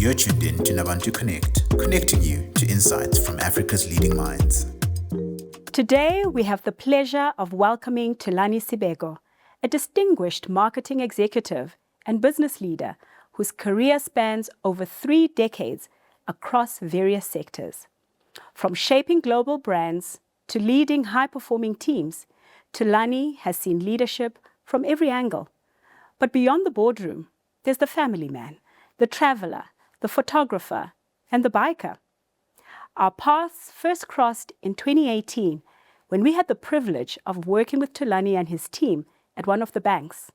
You're tuned in to Nabantu Connect, connecting you to insights from Africa's leading minds. Today, we have the pleasure of welcoming Thulani Sibeko, a distinguished marketing executive and business leader whose career spans over 3 decades across various sectors. From shaping global brands to leading high-performing teams, Thulani has seen leadership from every angle. But beyond the boardroom, there's the family man, the traveler, the photographer, and the biker. Our paths first crossed in 2018 when we had the privilege of working with Thulani and his team at one of the banks.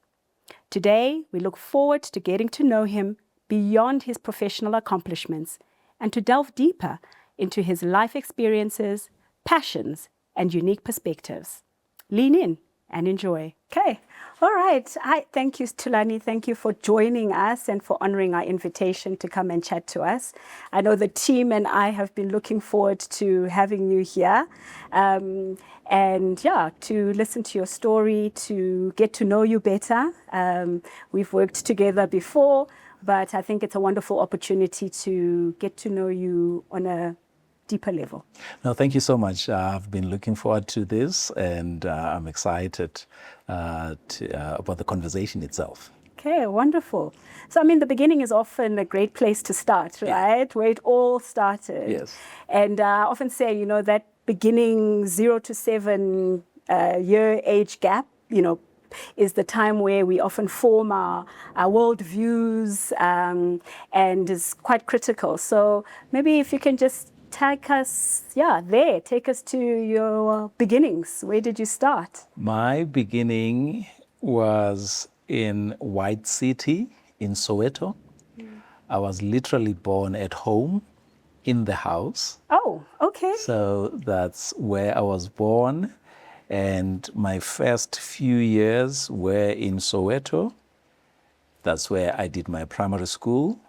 Today, we look forward to getting to know him beyond his professional accomplishments and to delve deeper into his life experiences, passions, and unique perspectives. Lean in and enjoy. Okay. All right. Thank you, Thulani. Thank you for joining us and for honoring our invitation to come and chat to us. I know the team and I have been looking forward to having you here. To listen to your story, to get to know you better. We've worked together before, but I think it's a wonderful opportunity to get to know you on a deeper level. No, thank you so much. I've been looking forward to this, and I'm excited about the conversation itself. Okay, wonderful. So, the beginning is often a great place to start, right? Yeah. Where it all started. Yes. And I often say, that beginning 0 to 7 year age gap, is the time where we often form our world views and is quite critical. So maybe if you can just take us to your beginnings. Where did you start? My beginning was in White City in Soweto. I was literally born at home in the house. Oh, okay. So that's where I was born. And my first few years were in Soweto. That's where I did my primary school.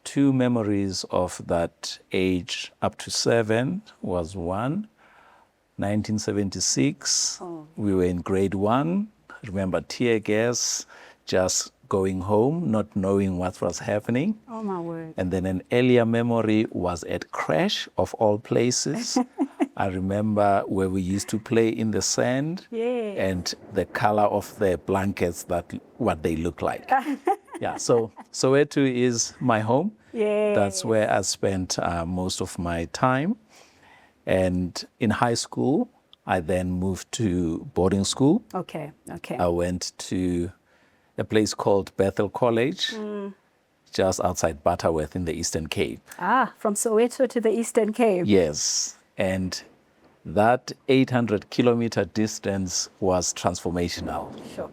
2 memories of that age up to 7 was one, 1976, we were in grade 1. I remember tear gas, just going home, not knowing what was happening. Oh my word. And then an earlier memory was at crash of all places. I remember where we used to play in the sand and the color of the blankets, what they look like. Yeah, so Soweto is my home. Yeah. That's where I spent most of my time. And in high school, I then moved to boarding school. Okay. I went to a place called Bethel College, just outside Butterworth in the Eastern Cape. From Soweto to the Eastern Cape. Yes, and that 800-kilometer distance was transformational. Sure.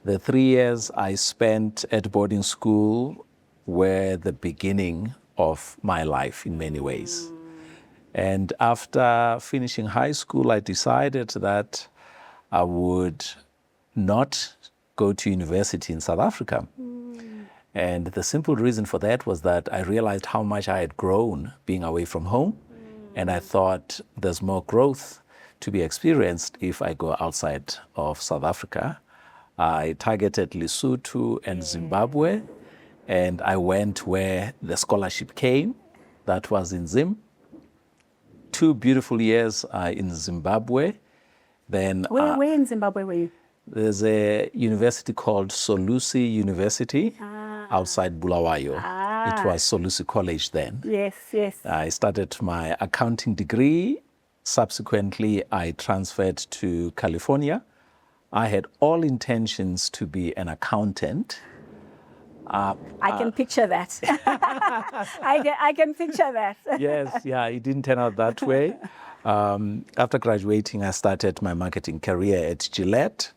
The 3 years I spent at boarding school were the beginning of my life in many ways. And after finishing high school, I decided that I would not go to university in South Africa. And the simple reason for that was that I realized how much I had grown being away from home. And I thought there's more growth to be experienced if I go outside of South Africa. I targeted Lesotho and Zimbabwe, and I went where the scholarship came. That was in Zim. 2 beautiful years in Zimbabwe. Then where in Zimbabwe were you? There's a university called Solusi University outside Bulawayo. It was Solusi College then. Yes. I started my accounting degree. Subsequently, I transferred to California. I had all intentions to be an accountant. I can picture that. I can picture that. Yes, it didn't turn out that way. After graduating, I started my marketing career at Gillette,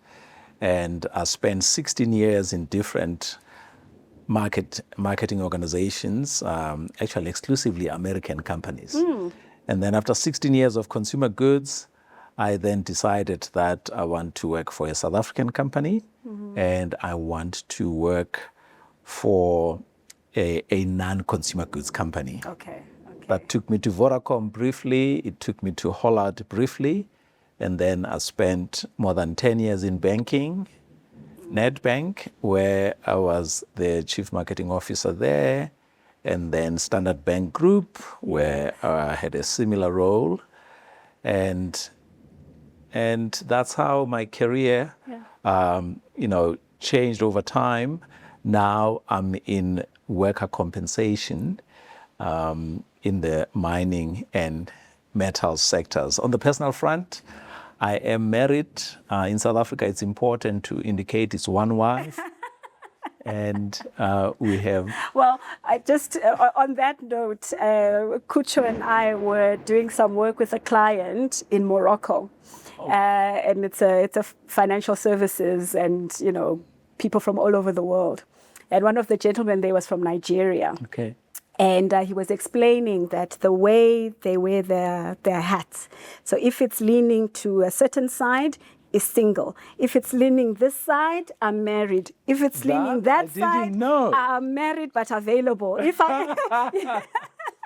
and I spent 16 years in different marketing organizations, actually exclusively American companies. And then after 16 years of consumer goods, I then decided that I want to work for a South African company, and I want to work for a non-consumer goods company. Okay. That took me to Vodacom briefly, it took me to Hollard briefly, and then I spent more than 10 years in banking, Nedbank, where I was the chief marketing officer there, and then Standard Bank Group, where I had a similar role. And that's how my career, changed over time. Now I'm in worker compensation in the mining and metal sectors. On the personal front, I am married. In South Africa, it's important to indicate it's one wife. And we have... Well, I just, on that note, Kucho and I were doing some work with a client in Morocco. And it's a financial services and, people from all over the world. And one of the gentlemen there was from Nigeria. Okay. And he was explaining that the way they wear their hats, so if it's leaning to a certain side, is single. If it's leaning this side, I'm married. If it's leaning that side, I'm married but available. If I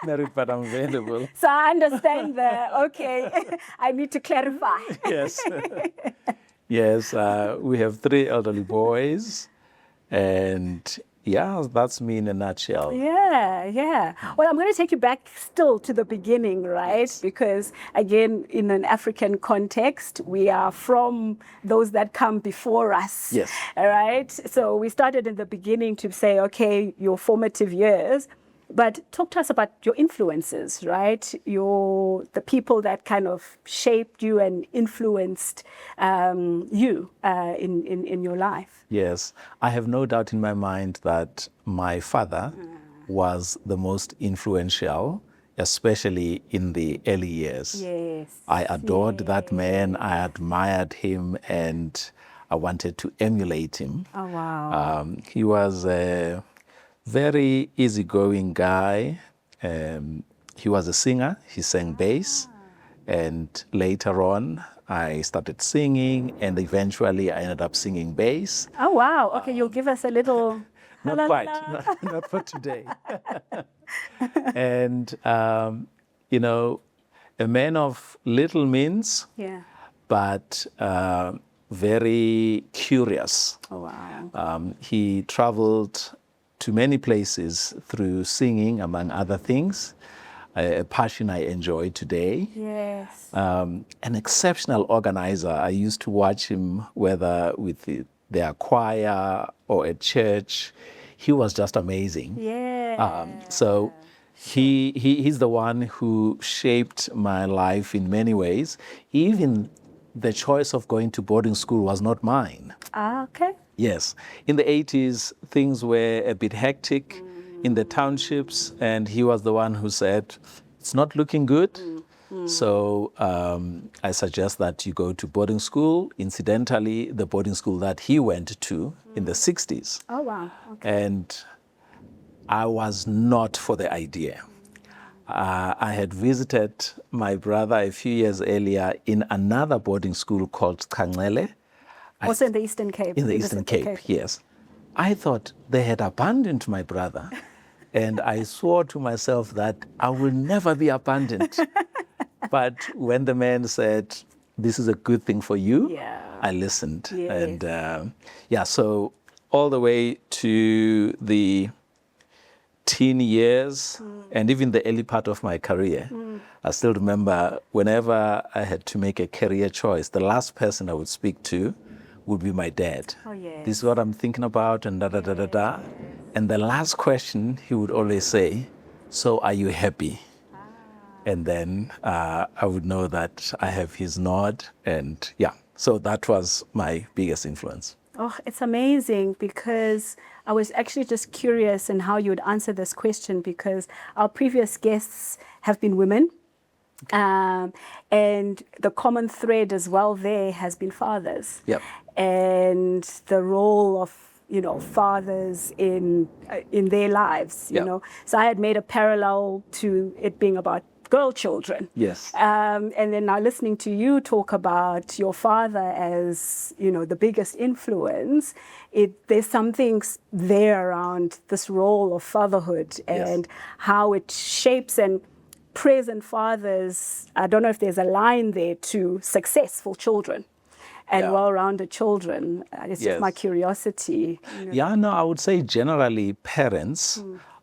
married but I'm available. So I understand I need to clarify. Yes. Yes, we have 3 elderly boys, and yeah, that's me in a nutshell. Yeah. Well, I'm going to take you back still to the beginning, right? Because again, in an African context, we are from those that come before us. Yes. All right. So we started in the beginning to say, okay, your formative years. But talk to us about your influences, right? The people that kind of shaped you and influenced you in your life. Yes, I have no doubt in my mind that my father was the most influential, especially in the early years. Yes. I adored that man, I admired him, and I wanted to emulate him. Oh, wow. He was a very easygoing guy. He was a singer. He sang bass. And later on, I started singing, and eventually I ended up singing bass. Oh, wow. Okay, you'll give us a little... Not quite. Not for today. And, a man of little means, but very curious. Oh, wow. He traveled to many places through singing, among other things, a passion I enjoy today. Yes. An exceptional organizer. I used to watch him, whether with their choir or at church. He was just amazing. Yeah. So he's the one who shaped my life in many ways. Even the choice of going to boarding school was not mine. Okay. Yes. In the 80s, things were a bit hectic in the townships, and he was the one who said, it's not looking good. So I suggest that you go to boarding school. Incidentally, the boarding school that he went to in the 60s. Oh, wow. Okay. And I was not for the idea. I had visited my brother a few years earlier in another boarding school called Kangele. Also in the Eastern Cape. In the Eastern Cape, yes. I thought they had abandoned my brother. And I swore to myself that I will never be abandoned. But when the man said, this is a good thing for you, I listened. Yes. And so all the way to the teen years and even the early part of my career, I still remember whenever I had to make a career choice, the last person I would speak to would be my dad. Oh, yes. This is what I'm thinking about, and da-da-da-da-da. And the last question he would always say, so are you happy? And then I would know that I have his nod, and so that was my biggest influence. Oh, it's amazing, because I was actually just curious in how you would answer this question, because our previous guests have been women. And the common thread as well there has been fathers. Yep. And the role of, fathers in their lives, you know. So I had made a parallel to it being about girl children. Yes. And then now listening to you talk about your father as, the biggest influence, there's something there around this role of fatherhood and how it shapes and present fathers. I don't know if there's a line there to successful children and well-rounded children. It's just my curiosity. I would say generally parents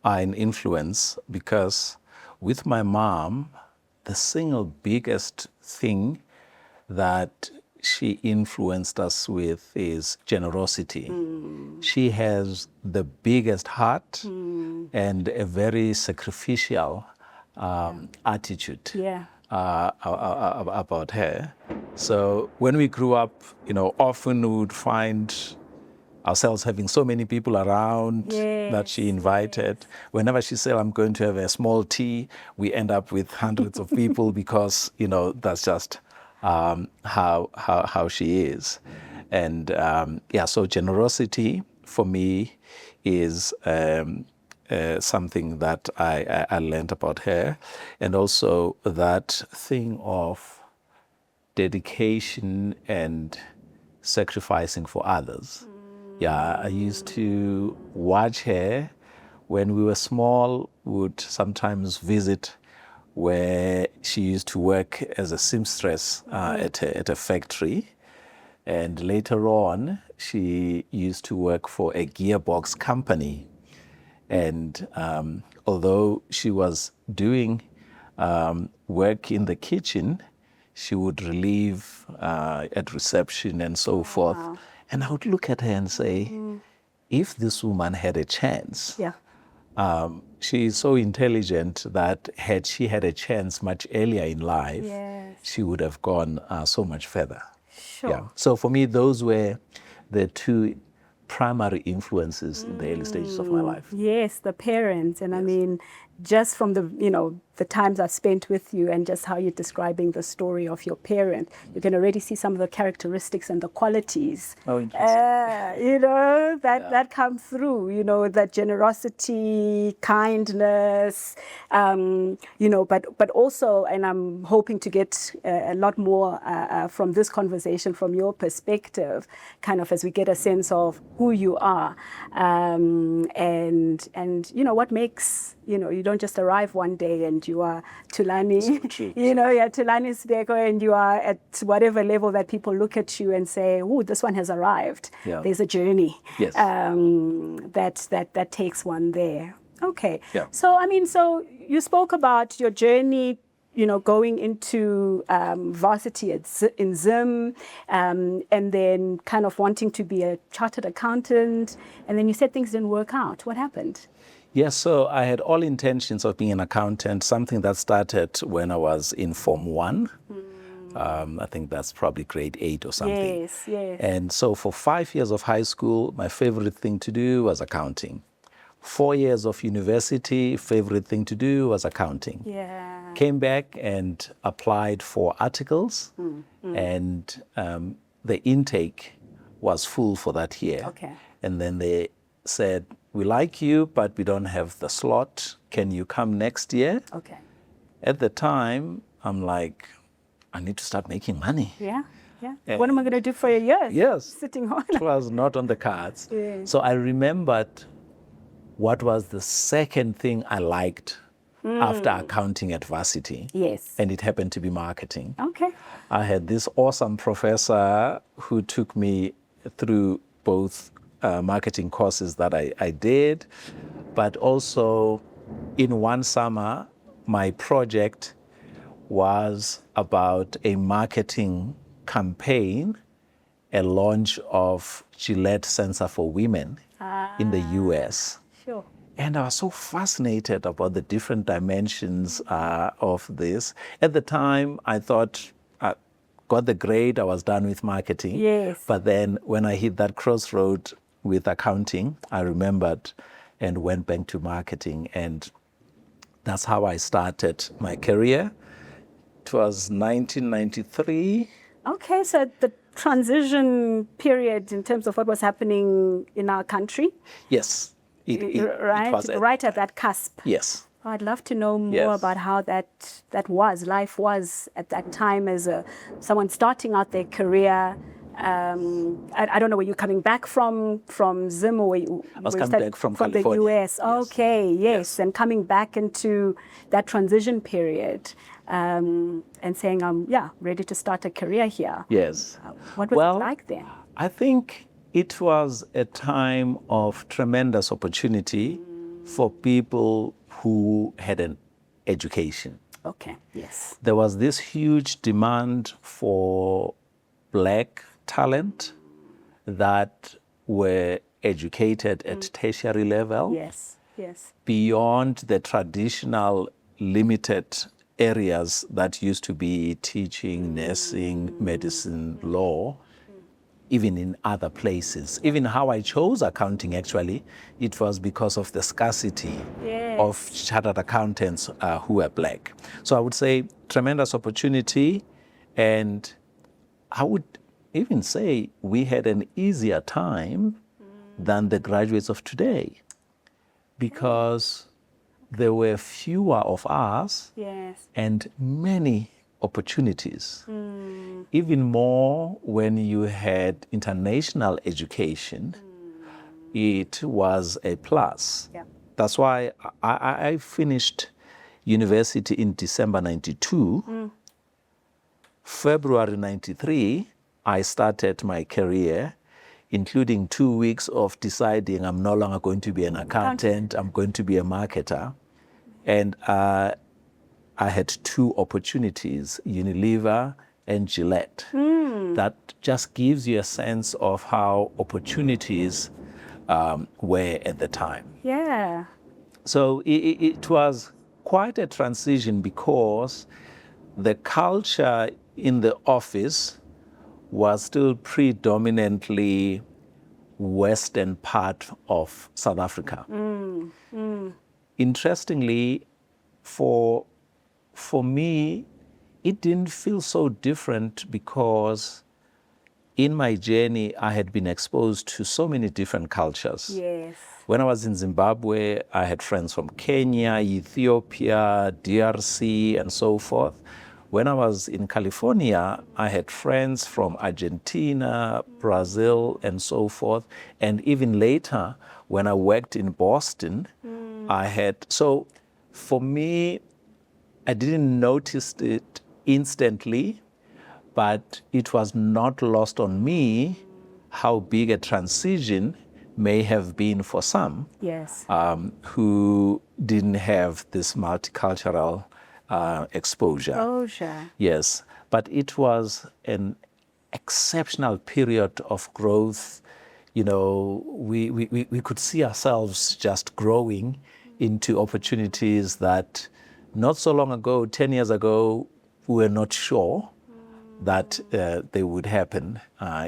are an influence because with my mom, the single biggest thing that she influenced us with is generosity. She has the biggest heart and a very sacrificial attitude Yeah. about her. So when we grew up, often we would find ourselves having so many people around that she invited. Whenever she said, I'm going to have a small tea, we end up with hundreds of people because, that's just how she is. And so generosity for me is something that I learned about her. And also that thing of dedication and sacrificing for others. Yeah, I used to watch her when we were small, would sometimes visit where she used to work as a seamstress at a factory. And later on, she used to work for a gearbox company. And although she was doing work in the kitchen, she would relieve at reception and so forth. Wow. And I would look at her and say, if this woman had a chance, she is so intelligent that had she had a chance much earlier in life, Yes. she would have gone so much further. Sure. Yeah. So for me, those were the two primary influences in the early stages of my life. Yes, the parents. And I mean, just from the times I've spent with you and just how you're describing the story of your parent, you can already see some of the characteristics and the qualities, Oh, interesting. that come through, that generosity, kindness, but also, and I'm hoping to get a lot more from this conversation from your perspective, kind of as we get a sense of who you are, and what makes, you don't just arrive one day and you are Thulani, you're Thulani Sibeko, and you are at whatever level that people look at you and say, "Oh, this one has arrived." Yeah. There's a journey. Yes. That takes one there. Okay. Yeah. So so you spoke about your journey, going into varsity in Zim, and then kind of wanting to be a chartered accountant, and then you said things didn't work out. What happened? Yes, so I had all intentions of being an accountant, something that started when I was in Form 1. I think that's probably grade 8 or something. Yes, yes. And so for 5 years of high school, my favorite thing to do was accounting. 4 years of university, favorite thing to do was accounting. Yeah. Came back and applied for articles, and the intake was full for that year. Okay. And then they said, we like you, but we don't have the slot. Can you come next year? Okay. At the time, I'm like, I need to start making money. Yeah. Yeah. What am I going to do for a year? Yes. Sitting on. It was not on the cards. Yeah. So I remembered what was the second thing I liked after accounting at varsity. Yes. And it happened to be marketing. Okay. I had this awesome professor who took me through both marketing courses that I did, but also in one summer, my project was about a marketing campaign, a launch of Gillette Sensor for Women in the US. Sure. And I was so fascinated about the different dimensions of this. At the time, I thought, I got the grade, I was done with marketing. Yes. But then when I hit that crossroad with accounting, I remembered and went back to marketing. And that's how I started my career. It was 1993. Okay, so the transition period in terms of what was happening in our country. Yes. Right, it was right at that cusp. Yes. I'd love to know more about how that life was at that time as someone starting out their career. I don't know, were you coming back from Zim, or I was coming back from the California. US? Okay, yes, and coming back into that transition period, and saying, ready to start a career here. Yes. What was it like then? I think it was a time of tremendous opportunity for people who had an education. Okay, yes. There was this huge demand for black talent that were educated at tertiary level. Yes, yes. Beyond the traditional limited areas that used to be teaching, nursing, medicine, law, even in other places. Even how I chose accounting, actually, it was because of the scarcity of chartered accountants who were black. So I would say tremendous opportunity, and I would even say we had an easier time than the graduates of today, because there were fewer of us and many opportunities. Even more when you had international education, it was a plus. That's why I finished university in December 92. February 93, I started my career, including 2 weeks of deciding I'm no longer going to be an accountant, I'm going to be a marketer. And I had two opportunities, Unilever and Gillette. That just gives you a sense of how opportunities were at the time. Yeah. So it was quite a transition, because the culture in the office was still predominantly western part of South Africa. Interestingly, for me, it didn't feel so different, because in my journey, I had been exposed to so many different cultures. Yes. When I was in Zimbabwe, I had friends from Kenya, Ethiopia, DRC, and so forth. When I was in California, I had friends from Argentina, Brazil, and so forth. And even later, when I worked in Boston, so for me, I didn't notice it instantly, but it was not lost on me how big a transition may have been for some who didn't have this multicultural exposure. Yes, but it was an exceptional period of growth. You know, we could see ourselves just growing into opportunities that not so long ago, 10 years ago, we were not sure that they would happen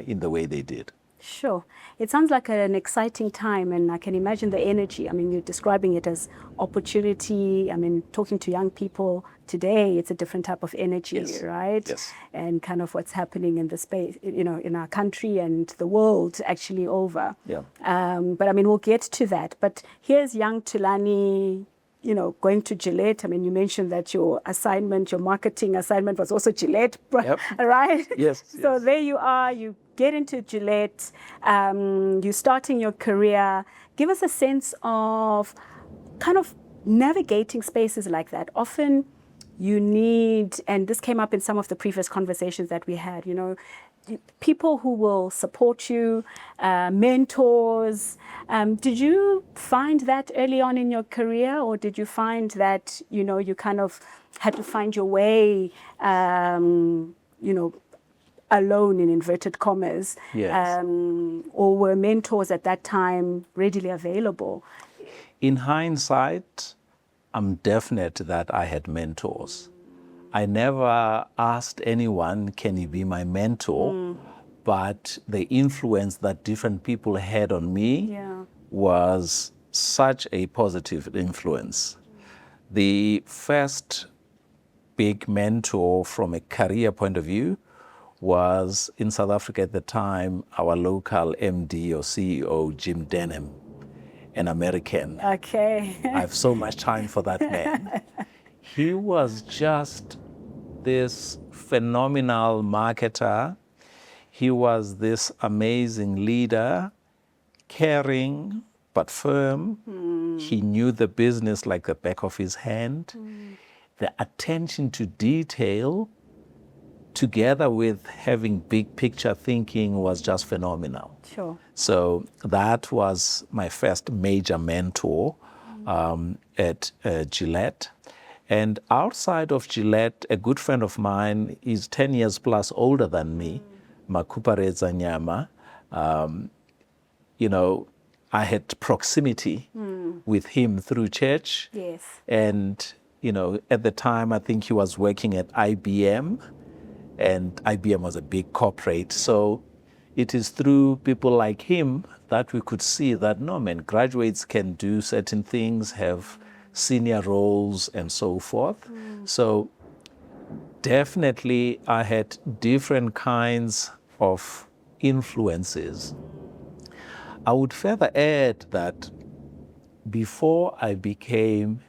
in the way they did. Sure. It sounds like an exciting time, and I can imagine the energy. I mean, you're describing it as opportunity. I mean, talking to young people today, it's a different type of energy, right? Yes. And kind of what's happening in the space, you know, in our country and the world actually over. Yeah. But I mean, we'll get to that. But here's young Thulani, you know, going to Gillette. I mean, you mentioned that your assignment, your marketing assignment was also Gillette, right? Yes. So there you are, you get into Gillette, you're starting your career. Give us a sense of kind of navigating spaces like that. Often you need, and this came up in some of the previous conversations that we had, you know, people who will support you, mentors. Did you find that early on in your career, or did you find that, you know, you kind of had to find your way, you know, alone in inverted commas? Yes. Or were mentors at that time readily available? In hindsight, I'm definite that I had mentors. I never asked anyone, can you be my mentor? But the influence that different people had on me was such a positive influence. The first big mentor from a career point of view was in South Africa at the time, our local MD or CEO, Jim Denham, an American. Okay. I have so much time for that man. He was just this phenomenal marketer. He was this amazing leader, caring but firm. He knew the business like the back of his hand. The attention to detail, together with having big picture thinking, was just phenomenal. Sure. So that was my first major mentor at Gillette. And outside of Gillette, a good friend of mine is 10 years plus older than me, Makupareza Nyama. You know, I had proximity with him through church. Yes. And, you know, at the time, I think he was working at IBM, and IBM was a big corporate. So it is through people like him that we could see that, no, man, graduates can do certain things, have senior roles, and so forth. So definitely I had different kinds of influences. I would further add that before I became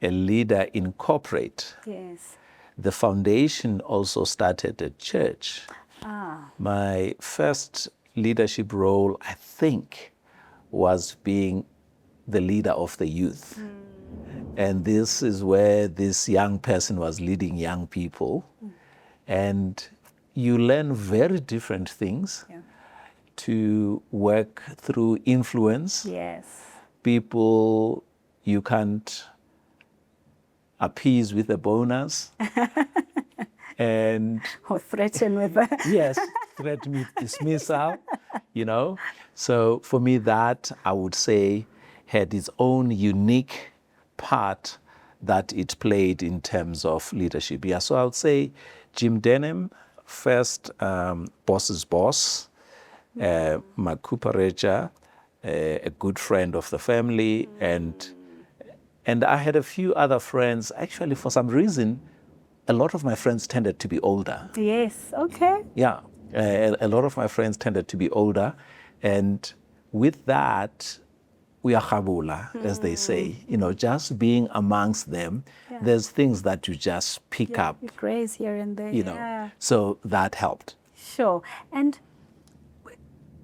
a leader in corporate, Yes. the foundation also started at church. Ah. My first leadership role, I think, was being the leader of the youth. And this is where this young person was leading young people. And you learn very different things. Yeah. To work through influence. Yes. People you can't appease with a bonus. And Or threaten with a... yes, threaten with dismissal, you know. So for me, that I would say had its own unique part that it played in terms of leadership. Yeah, so I would say Jim Denham, first boss's boss, Makupareja, a good friend of the family, and I had a few other friends. Actually, for some reason, a lot of my friends tended to be older. Yes, okay. Yeah, a lot of my friends tended to be older, and with that, we are chabula, as they say. You know, just being amongst them, there's things that you just pick up. You graze here and there. You know, so that helped. Sure. And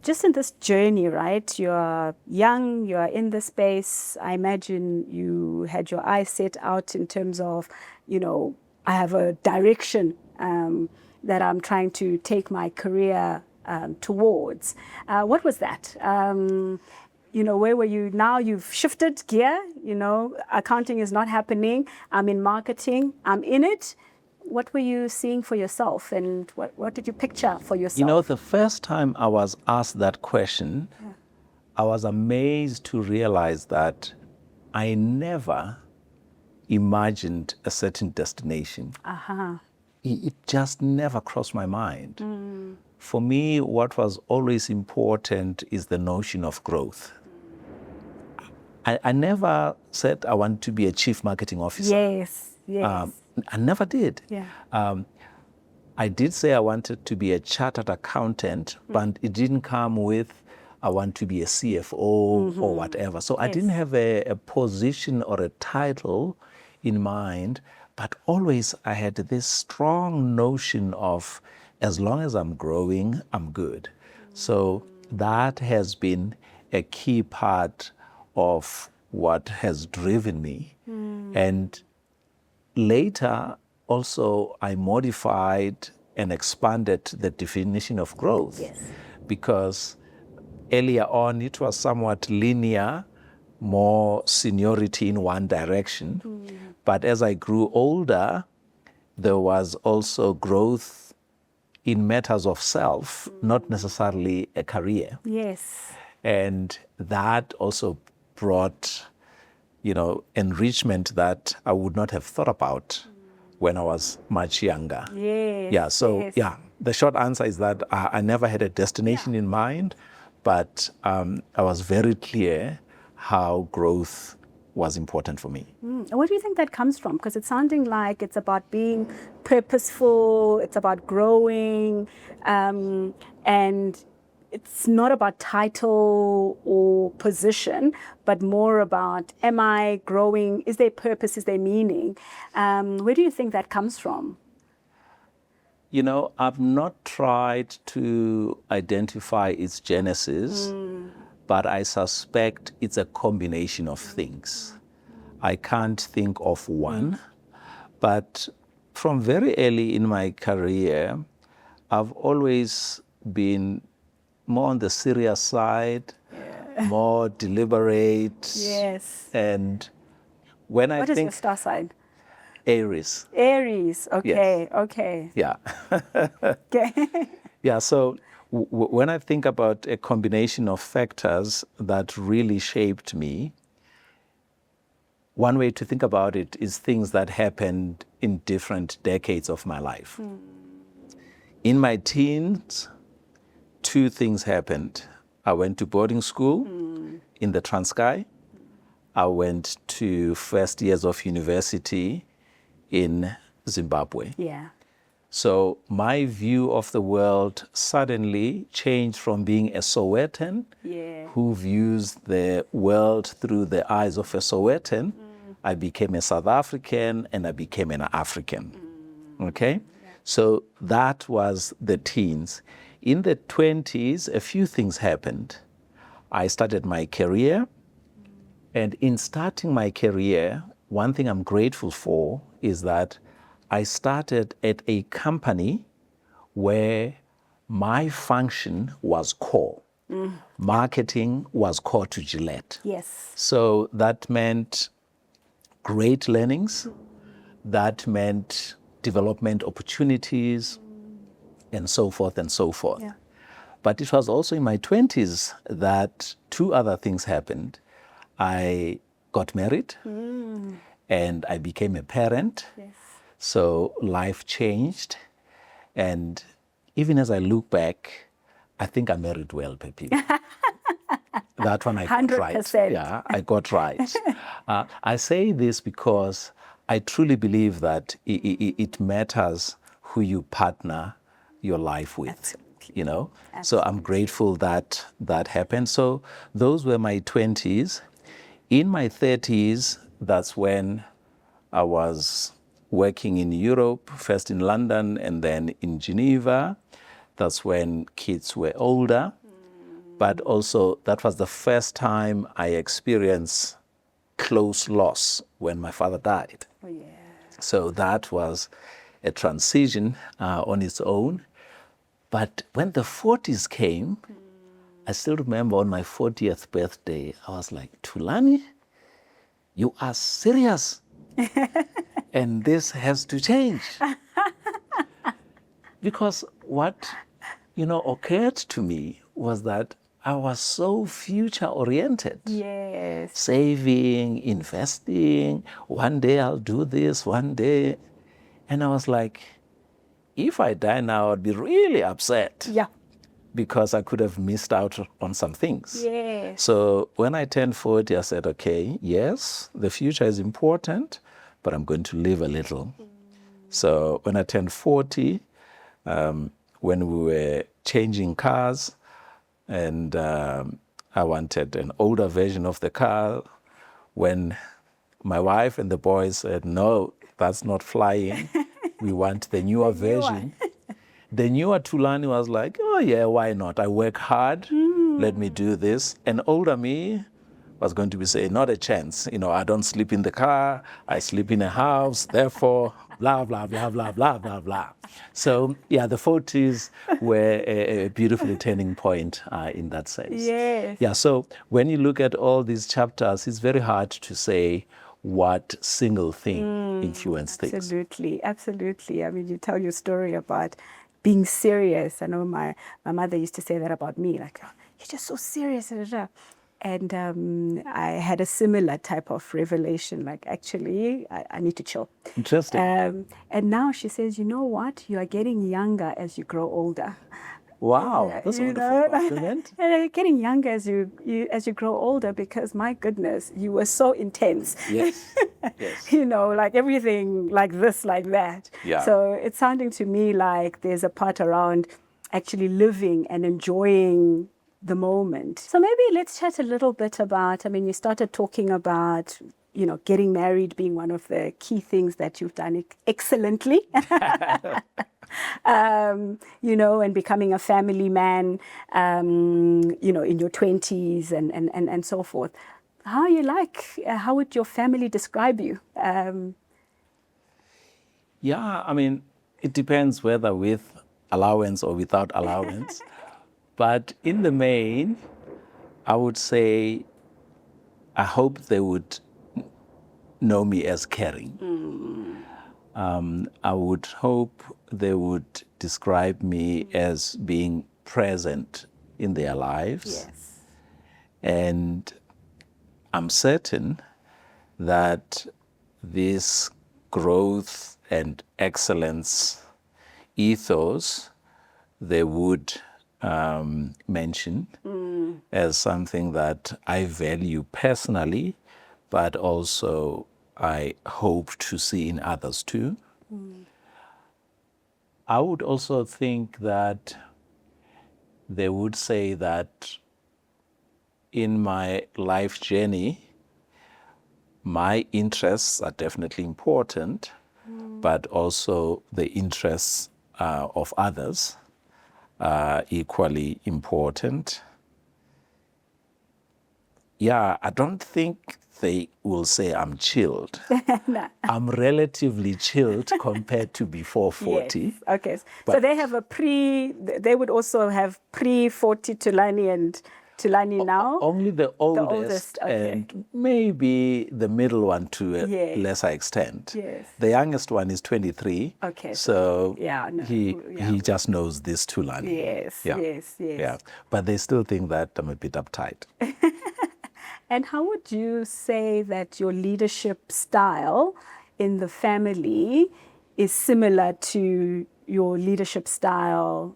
just in this journey, right? You're young, you're in the space. I imagine you had your eyes set out in terms of, you know, I have a direction that I'm trying to take my career towards. What was that? You know, where were you? Now you've shifted gear, you know, accounting is not happening. I'm in marketing, I'm in it. What were you seeing for yourself, and what did you picture for yourself? You know, the first time I was asked that question, I was amazed to realize that I never imagined a certain destination. It just never crossed my mind. For me, what was always important is the notion of growth. I never said I want to be a chief marketing officer. Yes, yes. I never did. Yeah. I did say I wanted to be a chartered accountant, but it didn't come with I want to be a CFO or whatever. So I didn't have a position or a title in mind, but always I had this strong notion of as long as I'm growing, I'm good. So that has been a key part of what has driven me. And later, also, I modified and expanded the definition of growth. Yes. Because earlier on, it was somewhat linear, more seniority in one direction. But as I grew older, there was also growth in matters of self, not necessarily a career. Yes. And that also brought, you know, enrichment that I would not have thought about when I was much younger. Yes. Yeah, so yes. yeah, the short answer is that I never had a destination in mind, but I was very clear how growth was important for me. Where do you think that comes from? Because it's sounding like it's about being purposeful, it's about growing, and it's not about title or position, but more about, am I growing? Is there purpose? Is there meaning? Where do you think that comes from? You know, I've not tried to identify its genesis, but I suspect it's a combination of things. I can't think of one, but from very early in my career, I've always been more on the serious side, more deliberate. Yes. And when I What is your think star sign? Aries. Aries. Okay. Yes. Okay. Yeah. Okay. Yeah, so when I think about a combination of factors that really shaped me, one way to think about it is things that happened in different decades of my life. In my teens, two things happened. I went to boarding school in the Transkei. I went to first years of university in Zimbabwe. Yeah. So my view of the world suddenly changed from being a Sowetan Yeah. who views the world through the eyes of a Sowetan. I became a South African and I became an African. Okay? So that was the teens. In the 20s, a few things happened. I started my career, and in starting my career, one thing I'm grateful for is that I started at a company where my function was core. Marketing was core to Gillette. Yes. So that meant great learnings, that meant development opportunities, and so forth and so forth. Yeah. But it was also in my 20s that two other things happened. I got married and I became a parent. Yes. So life changed. And even as I look back, I think I married well, Pepi. That one I got right. 100%. Yeah, I got right. I say this because I truly believe that it matters who you partner your life with. Absolutely. You know, so I'm grateful that that happened. So those were my 20s. In my 30s, that's when I was working in Europe, first in London and then in Geneva. That's when kids were older. But also, that was the first time I experienced close loss when my father died. Oh, yeah. So that was a transition on its own. But when the 40s came, I still remember on my 40th birthday, I was like, Thulani, you are serious. And this has to change. Because what, occurred to me was that I was so future-oriented. Yes. Saving, investing, one day I'll do this, one day. And I was like, if I die now, I'd be really upset. Yeah. Because I could have missed out on some things. Yes. So when I turned 40, I said, okay, yes, the future is important, but I'm going to live a little. So when I turned 40, when we were changing cars, and I wanted an older version of the car, when my wife and the boys said, no, that's not flying. We want the newer version. The newer Thulani was like, oh yeah, why not? I work hard, let me do this. And older me was going to be saying, not a chance. I don't sleep in the car, I sleep in a house, therefore, blah, blah, blah, blah, blah, blah, blah. So yeah, the 40s were a beautiful turning point in that sense. Yes. Yeah, so when you look at all these chapters, it's very hard to say what single thing influenced things. Absolutely, absolutely. I mean, you tell your story about being serious. I know my mother used to say that about me, like, oh, you're just so serious. And I had a similar type of revelation, like, actually, I need to chill. Interesting. And now she says, you know what? You are getting younger as you grow older. Wow, that's a wonderful compliment. And you're getting younger as you grow older, because my goodness, you were so intense. Yes. Yes. Like everything like this, like that. Yeah. So it's sounding to me like there's a part around actually living and enjoying the moment. So maybe let's chat a little bit about, you started talking about, getting married being one of the key things that you've done excellently. And becoming a family man, in your 20s and so forth. How would your family describe you? Yeah, it depends whether with allowance or without allowance. But in the main, I would say I hope they would know me as caring. I would hope they would describe me as being present in their lives. Yes. And I'm certain that this growth and excellence ethos they would mention as something that I value personally, but also I hope to see in others too. I would also think that they would say that in my life journey, my interests are definitely important, but also the interests of others are equally important. Yeah, I don't think they will say I'm chilled. No. I'm relatively chilled compared to before 40. Yes. Okay. So But- they have they would also have pre-40 Thulani and Thulani now? Only the oldest, oldest, okay. and maybe the middle one to a Yes. lesser extent. Yes. The youngest one is 23. Okay. So Yeah, no, he yeah. he just knows this Thulani. Yes, Yeah. yes, yes. Yeah. But they still think that I'm a bit uptight. And how would you say that your leadership style in the family is similar to your leadership style,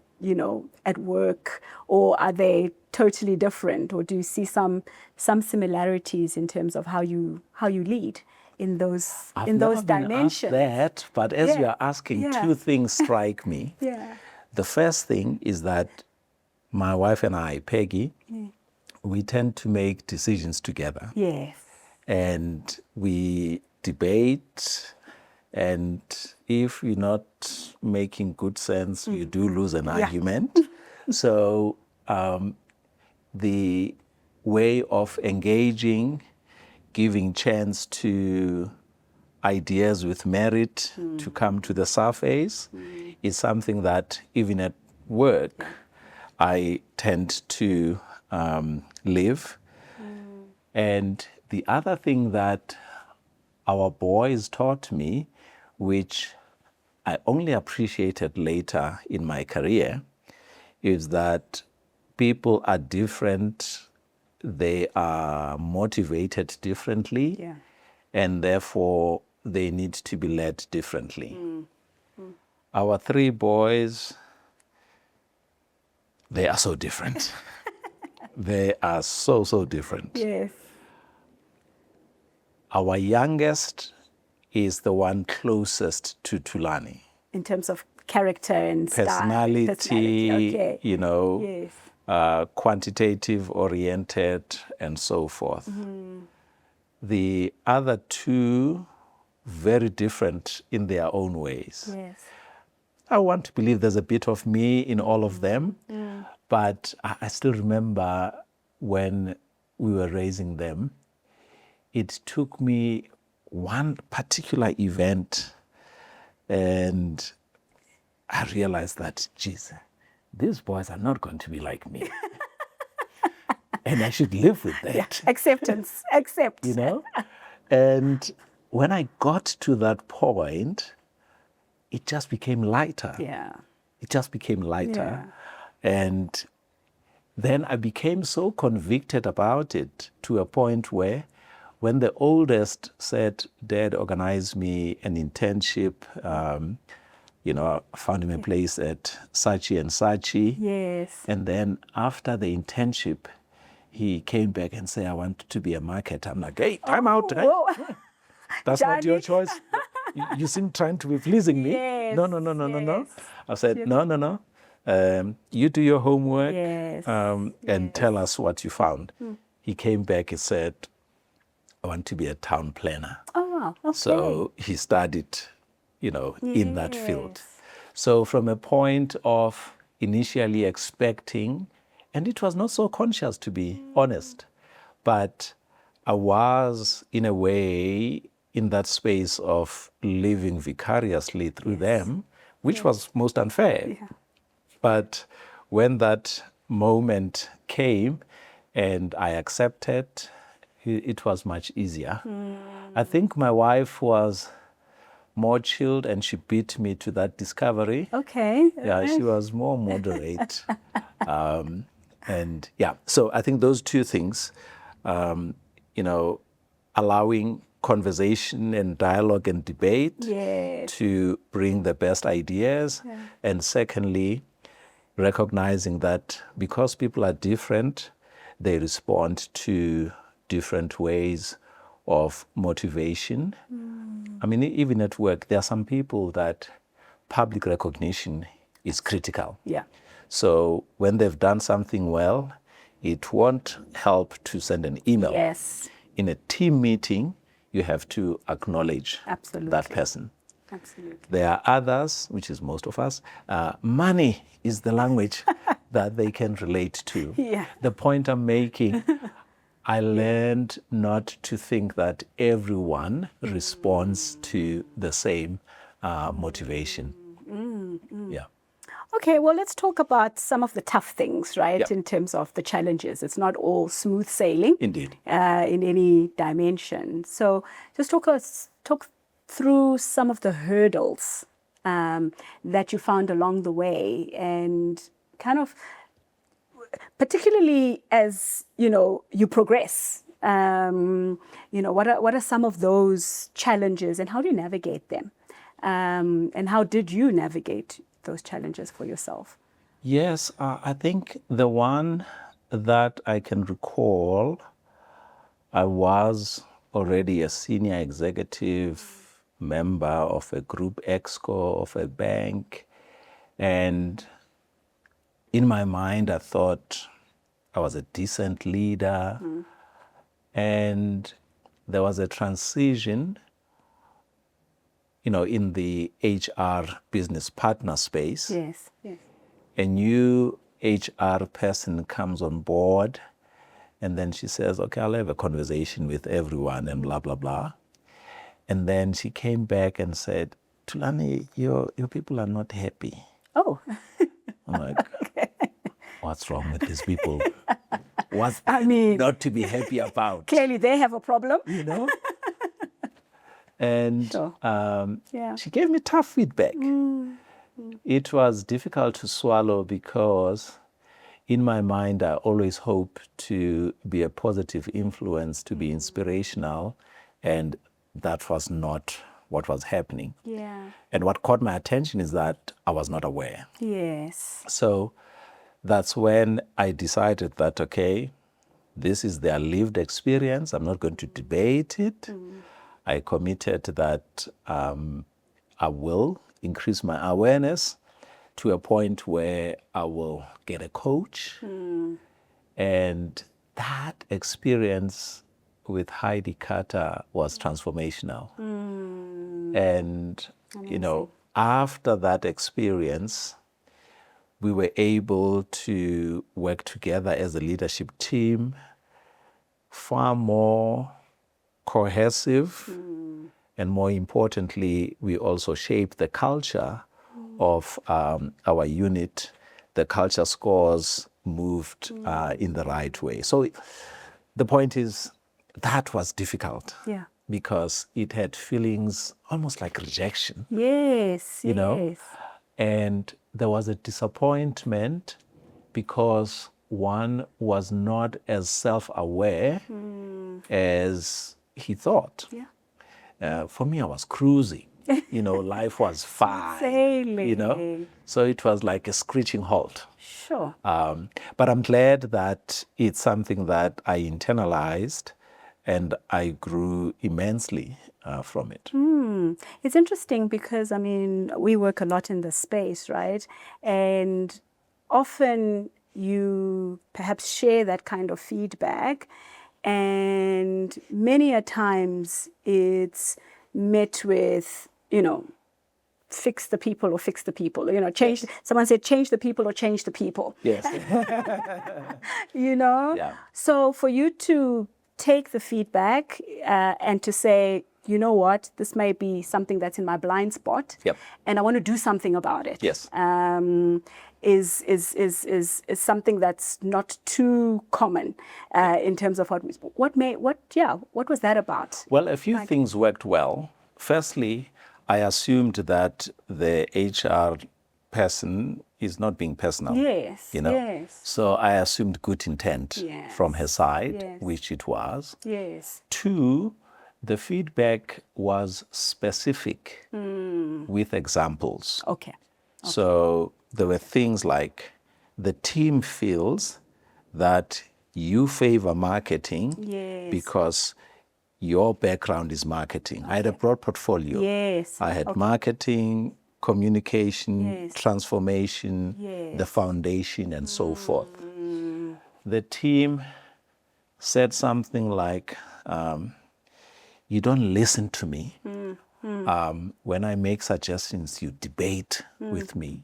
at work, or are they totally different? Or do you see some similarities in terms of how you lead in those I've in those never been asked dimensions? that, but as Yeah. you are asking, Yeah. two things strike me. Yeah. The first thing is that my wife and I, Peggy, we tend to make decisions together. Yes. And we debate, and if you're not making good sense, you do lose an argument. So the way of engaging, giving chance to ideas with merit to come to the surface is something that even at work I tend to live. And the other thing that our boys taught me, which I only appreciated later in my career, is that people are different, they are motivated differently, Yeah. and therefore they need to be led differently. Our three boys, they are so different. They are so different. Yes. Our youngest is the one closest to Thulani. In terms of character and Personality, style. Okay. Yes. Quantitative oriented, and so forth. The other two, very different in their own ways. Yes. I want to believe there's a bit of me in all of them, but I still remember when we were raising them, it took me one particular event and I realized that, geez, these boys are not going to be like me. And I should live with that. Yeah. Acceptance. Accept. And when I got to that point, it just became lighter. Yeah. It just became lighter. Yeah. And then I became so convicted about it to a point where when the oldest said, Dad, organize me an internship, I found him a place at Sachi and Sachi. Yes. And then after the internship, he came back and said, I want to be a marketer. I'm like, hey, time out. Right? Whoa. That's not your Johnny. choice. You seem trying to be pleasing me. Yes, No. yes. I said, no. You do your homework Yes, and tell us what you found. He came back and said, I want to be a town planner. Oh, wow. Okay. So he studied, in that field. Yes. So from a point of initially expecting, and it was not so conscious, to be honest, but I was in a way in that space of living vicariously through them, which was most unfair. Yeah. But when that moment came and I accepted, it was much easier. I think my wife was more chilled and she beat me to that discovery. Okay. Yeah, she was more moderate. And yeah, so I think those two things, you know, allowing conversation and dialogue and debate Yes. to bring the best ideas. And secondly, recognizing that because people are different, they respond to different ways of motivation. I mean, even at work, there are some people that public recognition is critical. Yeah. So when they've done something well, it won't help to send an email. Yes. In a team meeting, you have to acknowledge Absolutely. that person. Absolutely. There are others, which is most of us, money is the language that they can relate to. Yeah. The point I'm making, I learned not to think that everyone responds to the same motivation. Yeah. Okay, well, let's talk about some of the tough things, right, Yep. in terms of the challenges. It's not all smooth sailing Indeed. in any dimension. So just talk through some of the hurdles that you found along the way, and kind of particularly as, you progress. What are some of those challenges and how do you navigate them? And how did you navigate those challenges for yourself? Yes, I think the one that I can recall, I was already a senior executive member of a group exco of a bank. And in my mind, I thought I was a decent leader. And there was a transition, in the HR business partner space. Yes, yes. A new HR person comes on board and then she says, okay, I'll have a conversation with everyone and blah, blah, blah. And then she came back and said, Thulani, your people are not happy. Oh, I'm like, what's wrong with these people? What's I mean, not to be happy about? clearly they have a problem. And Sure. Yeah. she gave me tough feedback. It was difficult to swallow because in my mind, I always hope to be a positive influence, to be inspirational, and that was not what was happening. Yeah. And what caught my attention is that I was not aware. Yes. So that's when I decided that, okay, this is their lived experience. I'm not going to debate it. I committed that I will increase my awareness to a point where I will get a coach. And that experience with Heidi Carter was transformational. And, after that experience, we were able to work together as a leadership team, far more cohesive, and more importantly, we also shaped the culture of our unit. The culture scores moved in the right way. So the point is, that was difficult. Yeah. Because it had feelings almost like rejection. Yes. Yes. And there was a disappointment because one was not as self-aware as he thought. Yeah. For me, I was cruising. Life was fine. Sailing. So it was like a screeching halt. Sure. But I'm glad that it's something that I internalized and I grew immensely from it. It's interesting because, we work a lot in this space, right? And often you perhaps share that kind of feedback, and many a times it's met with, fix the people or fix the people, change. Yes. Someone said, change the people or change the people. Yes. Yeah. So for you to take the feedback and to say, you know what, this may be something that's in my blind spot, Yep. and I want to do something about it. Yes. Is something that's not too common in terms of what was that about? Well, a few things worked well. Firstly, I assumed that the HR person is not being personal. Yes, You know? yes. So I assumed good intent Yes, from her side, yes. which it was. Yes. 2, the feedback was specific with examples. Okay. So there were things like the team feels that you favor marketing Yes. because your background is marketing. I had a broad portfolio. Yes. I had marketing, communication, Yes. transformation, Yes. the foundation, and so forth. The team said something like, you don't listen to me. When I make suggestions, you debate with me.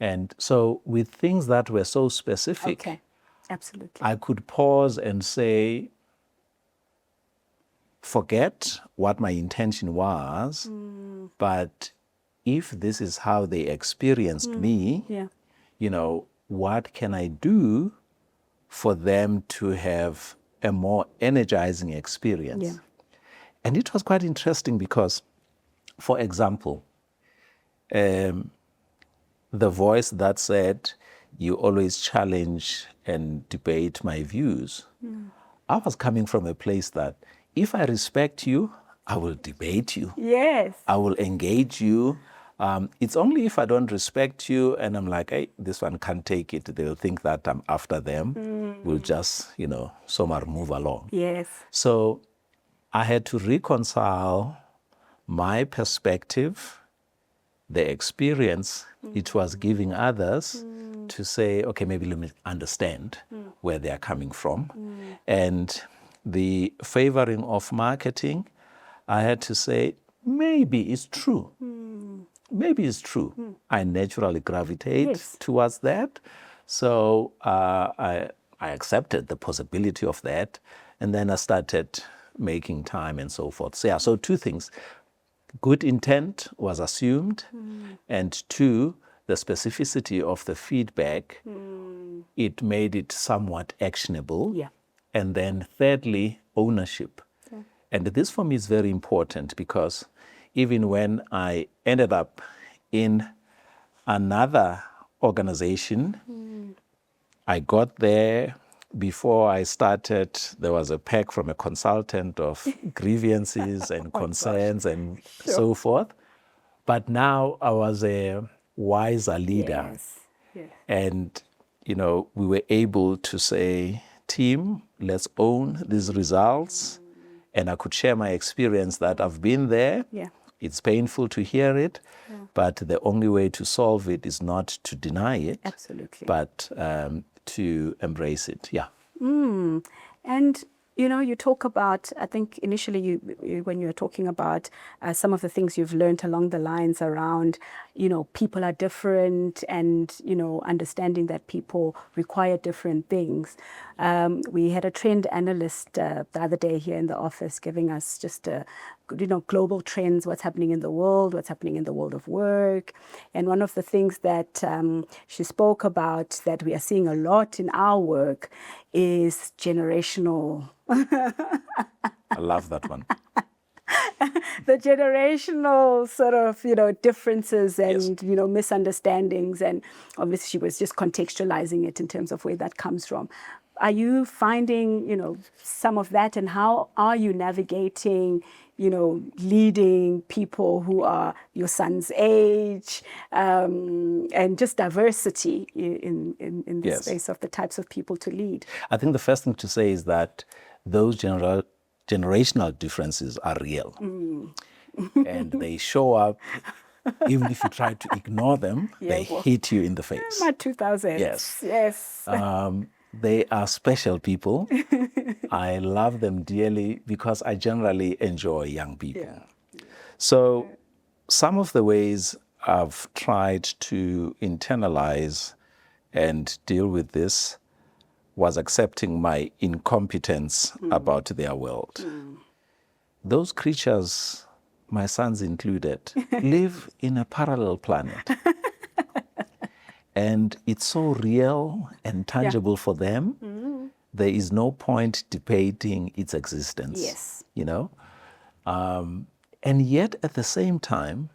And so with things that were so specific, Okay. Absolutely. I could pause and say, forget what my intention was, but if this is how they experienced me, Yeah. you know, what can I do for them to have a more energizing experience? Yeah. And it was quite interesting because, for example, the voice that said, you always challenge and debate my views, I was coming from a place that if I respect you, I will debate you. Yes. I will engage you. It's only if I don't respect you and I'm like, hey, this one can't take it, they'll think that I'm after them. We'll just, somehow move along. Yes. So I had to reconcile my perspective, the experience it was giving others to say, okay, maybe let me understand where they're coming from. And the favoring of marketing, I had to say, maybe it's true. Maybe it's true. I naturally gravitate towards that. So I accepted the possibility of that. And then I started making time and so forth. So, so 2 things. Good intent was assumed. And 2, the specificity of the feedback, it made it somewhat actionable. Yeah. And then thirdly, ownership. Yeah. And this for me is very important because even when I ended up in another organization, I got there. Before I started, there was a pack from a consultant of grievances and concerns and so forth. But now I was a wiser leader. Yes. Yes. And, we were able to say, team, let's own these results. And I could share my experience that I've been there. Yeah. It's painful to hear it, but the only way to solve it is not to deny it, Absolutely. but to embrace it. Yeah. And you talk about, I think initially when you were talking about some of the things you've learned along the lines around, people are different and, understanding that people require different things. We had a trend analyst the other day here in the office giving us just global trends, what's happening in the world of work. And one of the things that she spoke about that we are seeing a lot in our work is generational. I love that one. The generational sort of, differences and, misunderstandings. And obviously she was just contextualizing it in terms of where that comes from. Are you finding, some of that, and how are you navigating, leading people who are your son's age, and just diversity in the space of the types of people to lead? I think the first thing to say is that those generational differences are real. And they show up, even if you try to ignore them, they hit you in the face. My 2000s. Yes. Yes. They are special people. I love them dearly because I generally enjoy young people. Yeah. So some of the ways I've tried to internalize and deal with this was accepting my incompetence about their world. those creatures, my sons included, live in a parallel planet. And it's so real and tangible for them. There is no point debating its existence. Yes. You know? And yet, at the same time,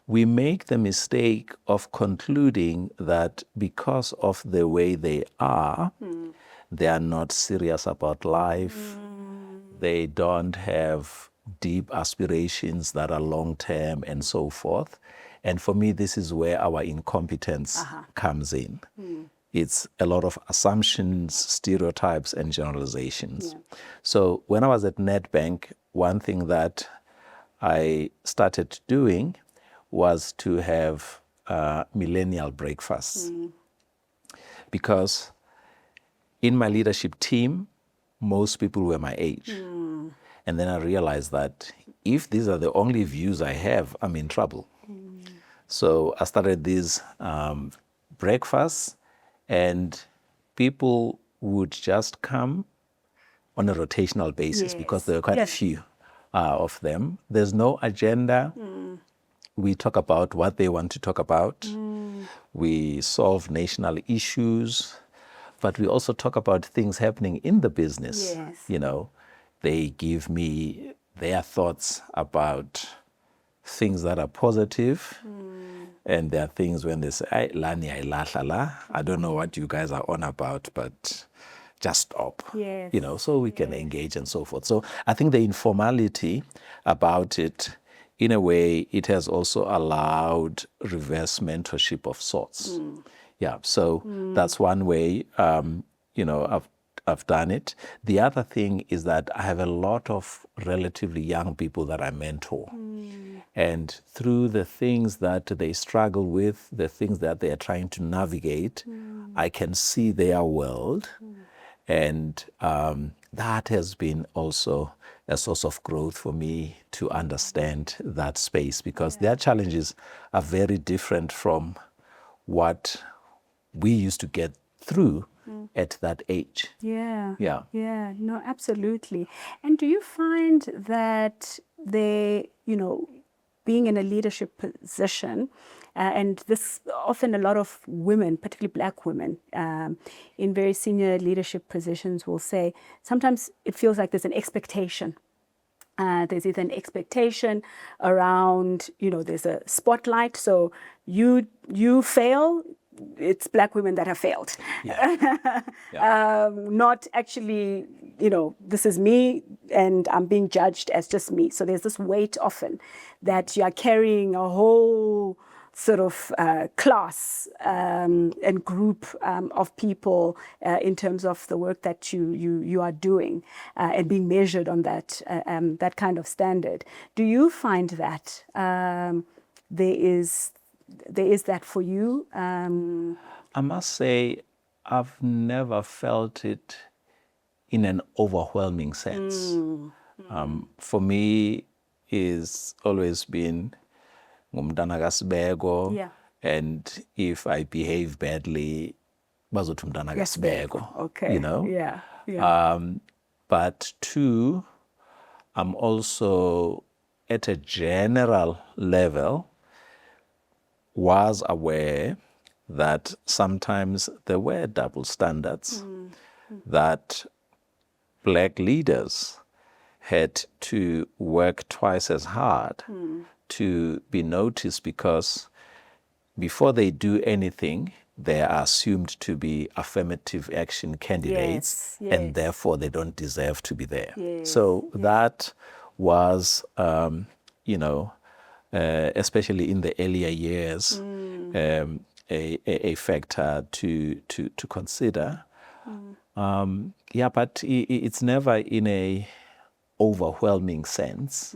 we make the mistake of concluding that because of the way they are not serious about life. They don't have deep aspirations that are long-term and so forth. And for me, this is where our incompetence comes in. It's a lot of assumptions, stereotypes, and generalizations. So when I was at Nedbank, one thing that I started doing was to have millennial breakfasts. Because in my leadership team, most people were my age. And then I realized that if these are the only views I have, I'm in trouble. So I started these breakfasts, and people would just come on a rotational basis because there were quite a few of them. There's no agenda. We talk about what they want to talk about. We solve national issues, but we also talk about things happening in the business. You know, they give me their thoughts about things that are positive, and there are things when they say, Lani, I don't know what you guys are on about, but just stop. You know, so we can engage and so forth. So I think the informality about it, in a way, it has also allowed reverse mentorship of sorts. Yeah, so that's one way, you know, I've done it. The other thing is that I have a lot of relatively young people that I mentor. And through the things that they struggle with, the things that they are trying to navigate, I can see their world. And that has been also a source of growth for me to understand that space, because their challenges are very different from what we used to get through at that age. Yeah, no, absolutely. And do you find that they, you know, being in a leadership position, and this often a lot of women, particularly Black women, in very senior leadership positions will say, sometimes it feels like there's an expectation. There's either an expectation around, you know, there's a spotlight, so you fail, it's Black women that have failed. Not actually, you know, this is me and I'm being judged as just me. So there's this weight often that you are carrying a whole sort of class and group of people in terms of the work that you are doing and being measured on that that kind of standard. Do you find that there is that for you? I must say, I've never felt it in an overwhelming sense. For me, it's always been ngumntana kaSibeko, and if I behave badly, bazothi umntana kaSibeko. Okay. You know? But two, I'm also at a general level was aware that sometimes there were double standards, that Black leaders had to work twice as hard to be noticed, because before they do anything, they are assumed to be affirmative action candidates, and therefore they don't deserve to be there. So that was, you know, especially in the earlier years, a factor to consider. But it's never in a overwhelming sense.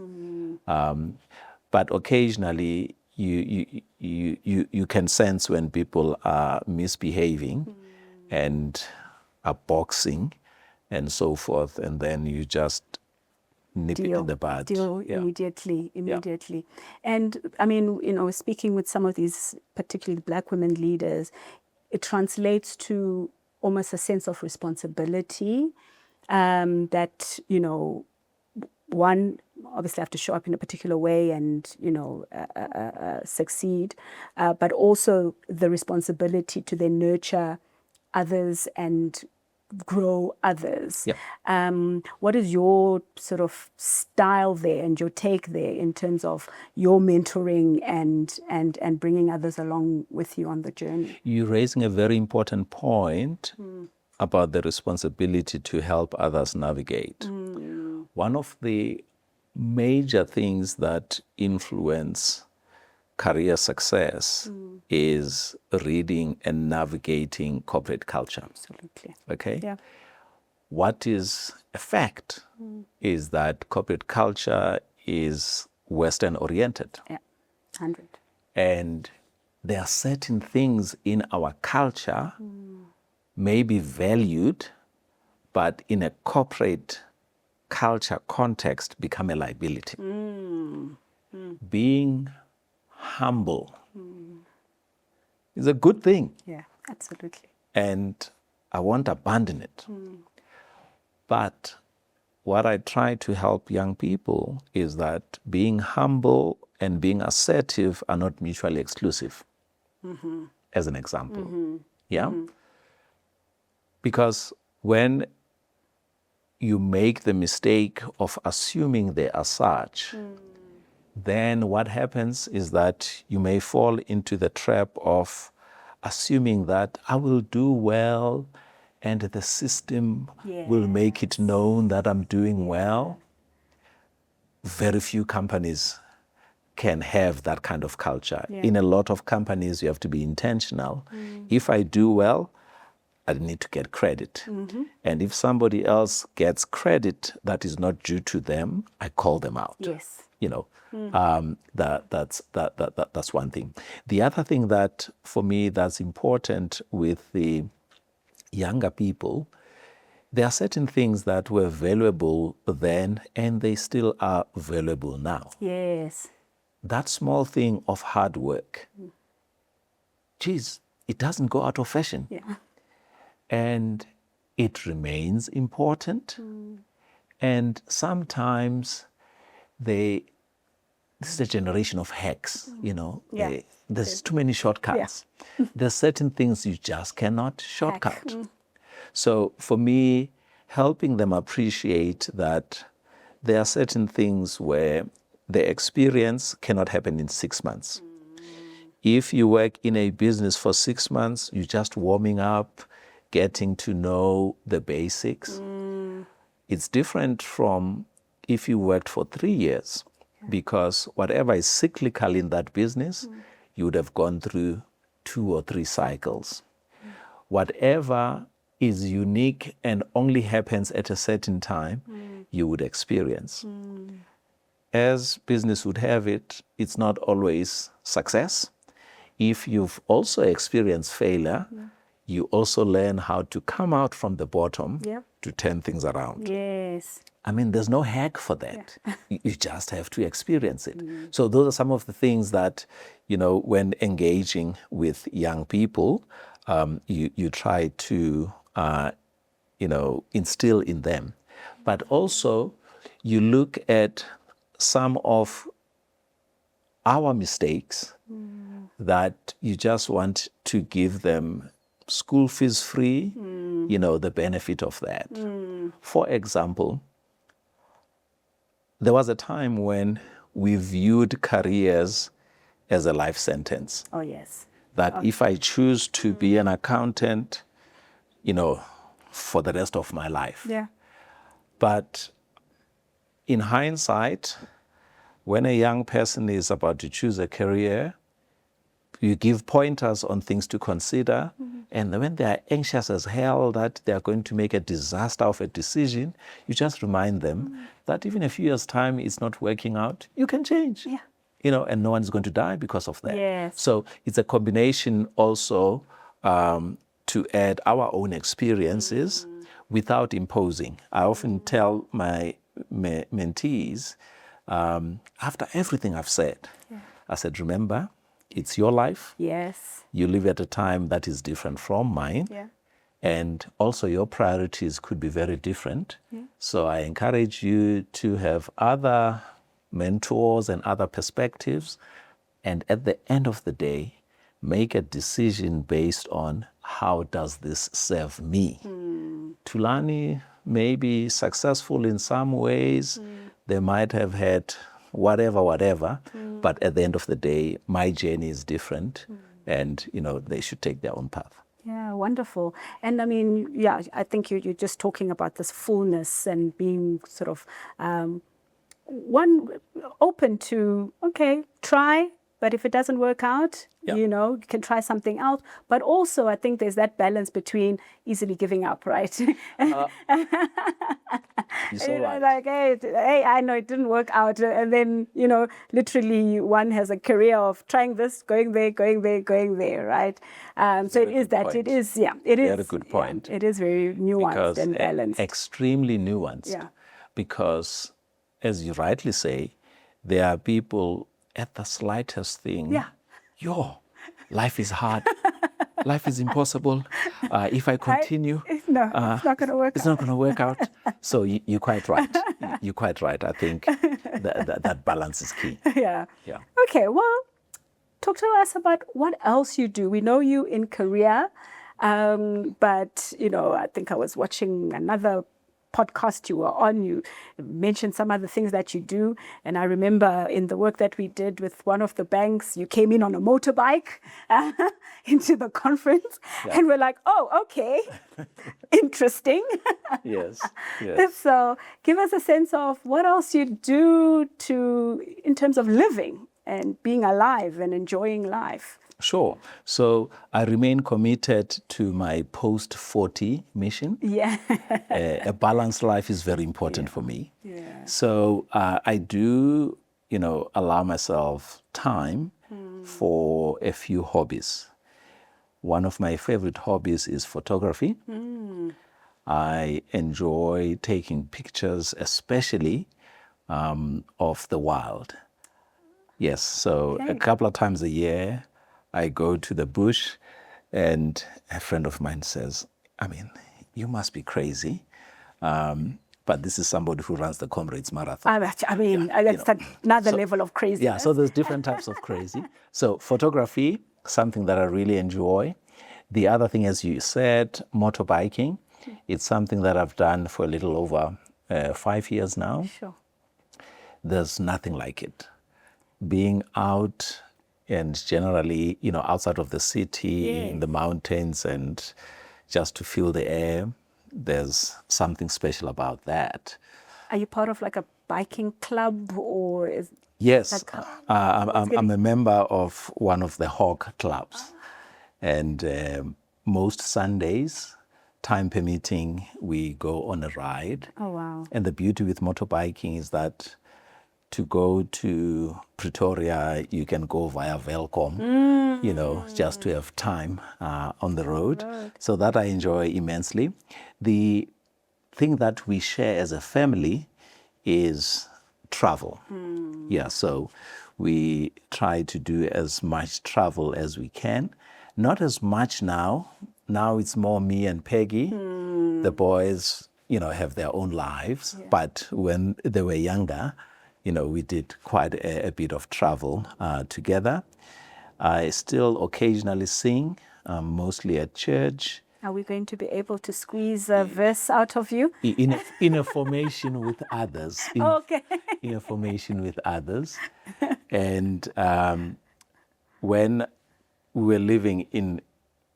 But occasionally you can sense when people are misbehaving and are boxing and so forth, and then you just nip it in the bud. Immediately. And I mean, you know, speaking with some of these particularly Black women leaders, it translates to almost a sense of responsibility that, you know, one, obviously have to show up in a particular way and, succeed, but also the responsibility to then nurture others and grow others. Yeah. What is your sort of style there and your take there in terms of your mentoring and bringing others along with you on the journey? You're raising a very important point about the responsibility to help others navigate. One of the major things that influence career success is reading and navigating corporate culture. Absolutely. Okay? Yeah. What is a fact is that corporate culture is Western oriented. Yeah. 100. And there are certain things in our culture may be valued, but in a corporate culture context become a liability. Being humble is a good thing. Yeah, absolutely. And I won't abandon it. But what I try to help young people is that being humble and being assertive are not mutually exclusive, as an example. Yeah? Because when you make the mistake of assuming they are such, then what happens is that you may fall into the trap of assuming that I will do well and the system will make it known that I'm doing well. Very few companies can have that kind of culture. In a lot of companies, you have to be intentional. If I do well, I need to get credit. And if somebody else gets credit that is not due to them, I call them out. Yes. That's one thing. The other thing that, for me, that's important with the younger people, there are certain things that were valuable then and they still are valuable now. Yes. That small thing of hard work, geez, it doesn't go out of fashion. Yeah. And it remains important. And sometimes this is a generation of hacks, there's too many shortcuts. There's certain things you just cannot shortcut. So for me, helping them appreciate that there are certain things where the experience cannot happen in 6 months. If you work in a business for 6 months, you're just warming up, getting to know the basics. It's different from if you worked for 3 years, because whatever is cyclical in that business, you would have gone through 2 or 3 cycles. Whatever is unique and only happens at a certain time, you would experience. As business would have it, it's not always success. If you've also experienced failure, you also learn how to come out from the bottom to turn things around. Yes. I mean, there's no hack for that. You just have to experience it. So those are some of the things that, when engaging with young people, you try to, instill in them. But also, you look at some of our mistakes that you just want to give them school fees free, the benefit of that. For example, there was a time when we viewed careers as a life sentence. Oh, yes. That if I choose to be an accountant, for the rest of my life. Yeah. But in hindsight, when a young person is about to choose a career, you give pointers on things to consider. And when they are anxious as hell that they are going to make a disaster of a decision, you just remind them that even a few years' time it's not working out, you can change. Yeah. And no one's going to die because of that. Yes. So it's a combination also to add our own experiences without imposing. I often tell my mentees, after everything I've said, I said, remember, it's your life. Yes. You live at a time that is different from mine. Yeah. And also your priorities could be very different. So I encourage you to have other mentors and other perspectives. And at the end of the day, make a decision based on how does this serve me. Thulani may be successful in some ways. They might have had whatever, but at the end of the day, my journey is different, and they should take their own path. Yeah, wonderful. And I mean, yeah, I think you're just talking about this fullness and being sort of open to, okay, try, but if it doesn't work out, you can try something else. But also, I think there's that balance between easily giving up, right? Like, hey, I know it didn't work out. And then, literally one has a career of trying this, going there, right? So it is that. Point. It is, it is. Very good point. It is very nuanced and balanced. Extremely nuanced. Yeah. Because, as you rightly say, there are people at the slightest thing. Yeah. Life is hard. Life is impossible. If I continue, it's not going to work. It's not going to work out. So you're quite right. You're quite right. I think that balance is key. Yeah. Okay. Well, talk to us about what else you do. We know you in Korea, but I think I was watching another podcast you were on, you mentioned some other things that you do. And I remember in the work that we did with one of the banks, you came in on a motorbike into the conference. And we're like, oh, okay, interesting. Yes. So give us a sense of what else you do in terms of living and being alive and enjoying life. Sure. So I remain committed to my post-40 mission. Yeah. A balanced life is very important for me. Yeah. So I do, allow myself time for a few hobbies. One of my favorite hobbies is photography. I enjoy taking pictures, especially of the wild. Yes. So a couple of times a year, I go to the bush, and a friend of mine says, you must be crazy. But this is somebody who runs the Comrades Marathon. That's another level of crazy. Yeah, so there's different types of crazy. So photography, something that I really enjoy. The other thing, as you said, motorbiking. It's something that I've done for a little over 5 years now. Sure. There's nothing like it. Being out and generally, outside of the city, in the mountains, and just to feel the air, there's something special about that. Are you part of like a biking club or is? Yes, I'm a member of one of the Hawk clubs. And most Sundays, time permitting, we go on a ride. Oh, wow. And the beauty with motorbiking is that to go to Pretoria, you can go via Velkom, just to have time on the road. So that I enjoy immensely. The thing that we share as a family is travel. Yeah, so we try to do as much travel as we can. Not as much now. Now it's more me and Peggy. The boys, have their own lives. Yeah. But when they were younger, we did quite a bit of travel together. I still occasionally sing, mostly at church. Are we going to be able to squeeze a verse out of you? In a formation with others. Okay. In a formation with others. And when we were living in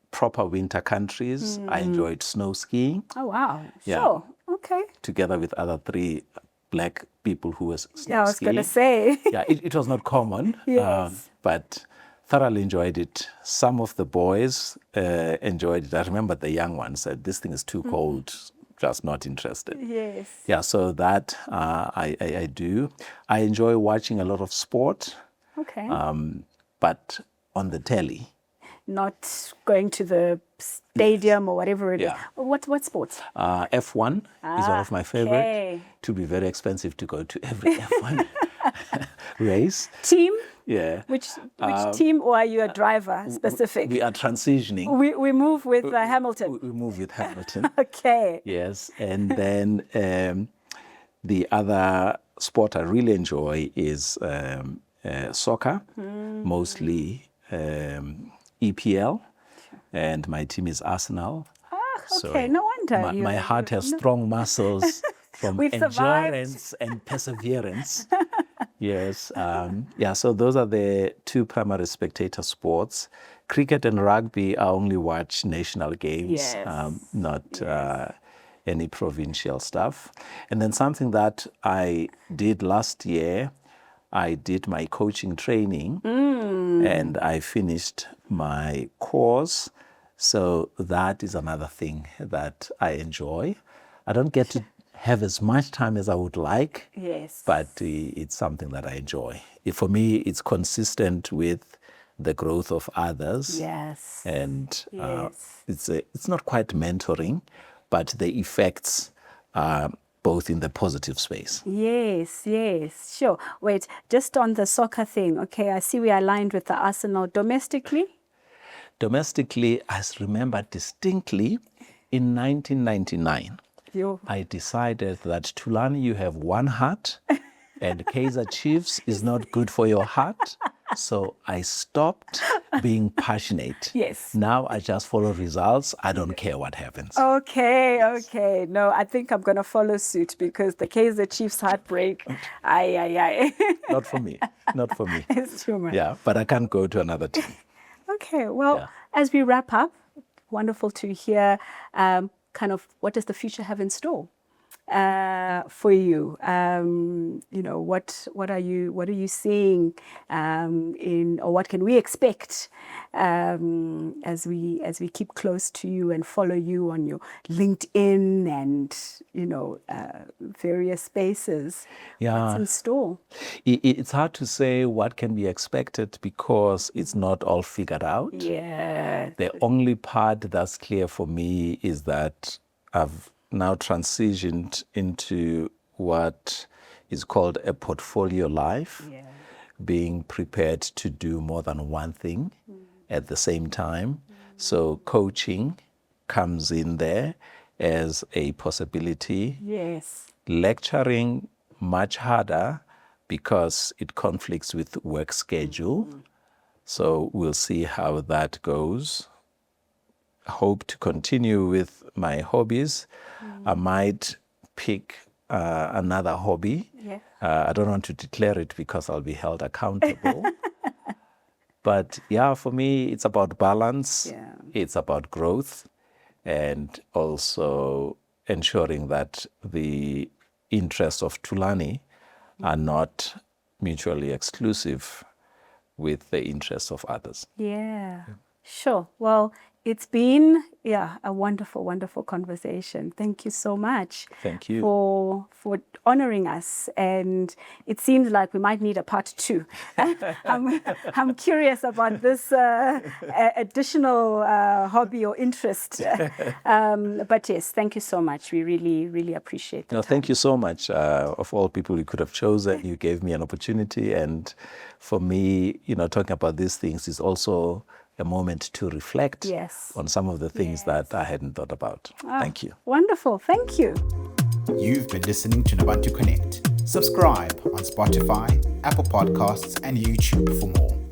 proper winter countries, I enjoyed snow skiing. Oh, wow. Yeah. Sure. Okay. Together with other 3 Black people who were snow skiing. I was going to say. Yeah, it was not common, yes. But thoroughly enjoyed it. Some of the boys enjoyed it. I remember the young one said, this thing is too cold, just not interested. Yes. Yeah, so that I do. I enjoy watching a lot of sport. Okay. But on the telly. Not going to the stadium or whatever it is. What sports? F1 is one of my favorite. It would be very expensive to go to every F1 race. Team? Yeah. Which team, or are you a driver specific? We are transitioning. We move with Hamilton. We move with Hamilton. Okay. Yes. And then the other sport I really enjoy is soccer, mostly EPL. And my team is Arsenal. Okay, no wonder. My heart has strong muscles from We've endurance and perseverance. Yes. So those are the two primary spectator sports. Cricket and rugby, I only watch national games, not any provincial stuff. And then something that I did last year, I did my coaching training and I finished my course. So that is another thing that I enjoy. I don't get to have as much time as I would like, but it's something that I enjoy. For me, it's consistent with the growth of others. Yes. And it's not quite mentoring, but the effects are both in the positive space. Yes, sure. Wait, just on the soccer thing, okay, I see we are aligned with the Arsenal domestically. Domestically, I remember distinctly in 1999, I decided that Thulani, you have one heart and Kaizer Chiefs is not good for your heart. So I stopped being passionate. Now I just follow results. I don't care what happens. Okay. No, I think I'm going to follow suit because the Kaizer Chiefs heartbreak, Not for me. It's too much. Yeah, but I can't go to another team. Okay, well, as we wrap up, wonderful to hear kind of what does the future have in store for you? What are you seeing or what can we expect as we keep close to you and follow you on your LinkedIn and various spaces? What's in store? It's hard to say what can be expected because it's not all figured out. Yeah. The only part that's clear for me is that I've now transitioned into what is called a portfolio life, being prepared to do more than one thing at the same time. So coaching comes in there as a possibility. Yes. Lecturing much harder because it conflicts with work schedule. So we'll see how that goes. Hope to continue with my hobbies. I might pick another hobby. I don't want to declare it because I'll be held accountable. But for me, it's about balance. It's about growth and also ensuring that the interests of Thulani are not mutually exclusive with the interests of others. Sure. Well, it's been a wonderful conversation. Thank you so much. Thank you for honoring us. And it seems like we might need a part 2. I'm curious about this additional hobby or interest. But yes, thank you so much. We really appreciate it. Thank you so much. Of all people you could have chosen, you gave me an opportunity. And for me, talking about these things is also a moment to reflect on some of the things that I hadn't thought about. Thank you. Wonderful. Thank you. You've been listening to Nabantu Connect. Subscribe on Spotify, Apple Podcasts, and YouTube for more.